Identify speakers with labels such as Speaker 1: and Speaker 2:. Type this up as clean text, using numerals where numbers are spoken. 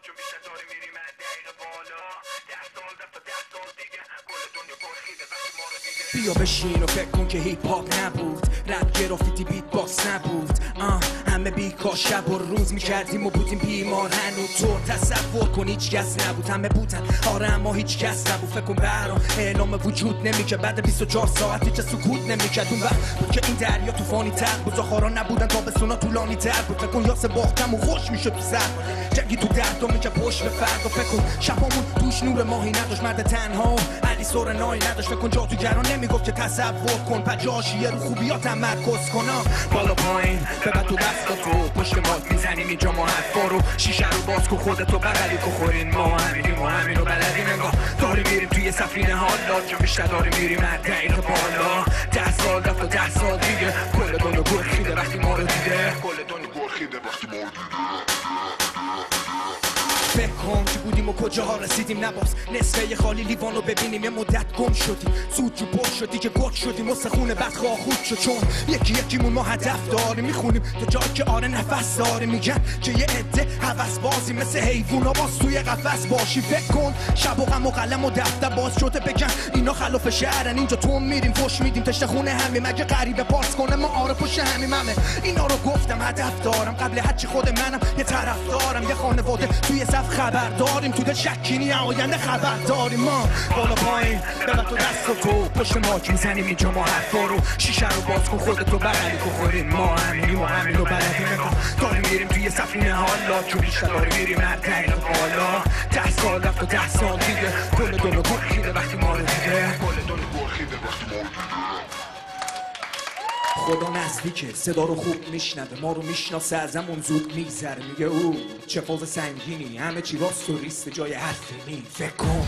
Speaker 1: چون بیشتر داری میری من دقیقه بالا 10 سال رفت تا 10 سال دیگه کل دنیا پرخیده وقتی ما رو دیگه
Speaker 2: بیا بشین و فکر کن که هیپ هاپ نبود رپ گرافیتی بیت باکس نبود همه بیکار شب و روز میکردیم و بودیم بیمار هنوز تو تصور کن هیچ کس نبود همه بودن آره اما هیچ کس نبود فکر کن برام اعلام وجود نمیکرد بعد 24 ساعت هیچ سکوت نمیکرد اون وقت بود که این دریا طوفانی تر بود زخارا نبودن تابستونا طولانی تر بود فکر کن یاس باختم و خوش میشد تو سر جنگی تو دردم که پشت به فردا فکر کن شبامون توش نور ماهی نداشت مرد تنها علی سورنایی نداشت فکر کن جادوگران نمیگفت که تصور کن پجاشیه رو خوبیات تمرکز کنم بالا پایین ببر تو دست تو پشت مات میزنیم اینجا ما حرفا رو شیشه رو باز کن خودتو بغلی که خورین ما همینیم و همینو بلدیم انگار داریم میریم توی سفینه حالا چون بیشتر داریم میریم از دقیقه بالا 10 سال رفت و 10 سال دیگه کل دنیا گرخیده وقتی ما رو دیده
Speaker 1: کل دنیا گرخیده وقتی ما رو دیده
Speaker 2: فکر کن که بودیم و کجاها رسیدیم نباز نصفه خالی لیوان رو ببینیم یه مدت گم شدیم زود جو پر شدی که گرگ شدیم مستخونه بدخواه خود شد چون یکی یکیمون ما هدف داریم میخونیم تا جایی که آره نفس داریم میگن که یه عده هوس بازی مثل حیوونا باز توی قفس باشی فکر کن شب و غم و قلم و دفتر باز شده بگن اینا خلاف شهرن اینجا تو میریم فش میدیم تشت خونه همیم مگه غریبه پاس کنه ما آره پشت همیم همه اینا رو گفتم هدف دارم قبل هرچی خود منم یه طرف دارم یه خانواده توی خبر داریم تو دل شکینی آینده خبر داریم ما بالا پایین ببر تو دست تو پشت ماک میزنیم اینجا ما حرفا رو شیشه رو باز کن خودتو بغلی که خورین ما همینیم و همینو بلدیم داریم میریم توی سفینه حالا چون بیشتر داریم میریم از دقیقه بالا 10 سال رفت و 10 سال دیگه کل دنیا گرخیده وقتی ما رو دیده
Speaker 1: کل دنیا گرخیده وقتی ما رو دیده
Speaker 2: خدا نزدیکه صدا رو خوب میشنوه ما رو میشناسه ازمون زود میگذره میگه او چه فاز سنگینی همه چی راست و ریست جای حرفی نی فکر کن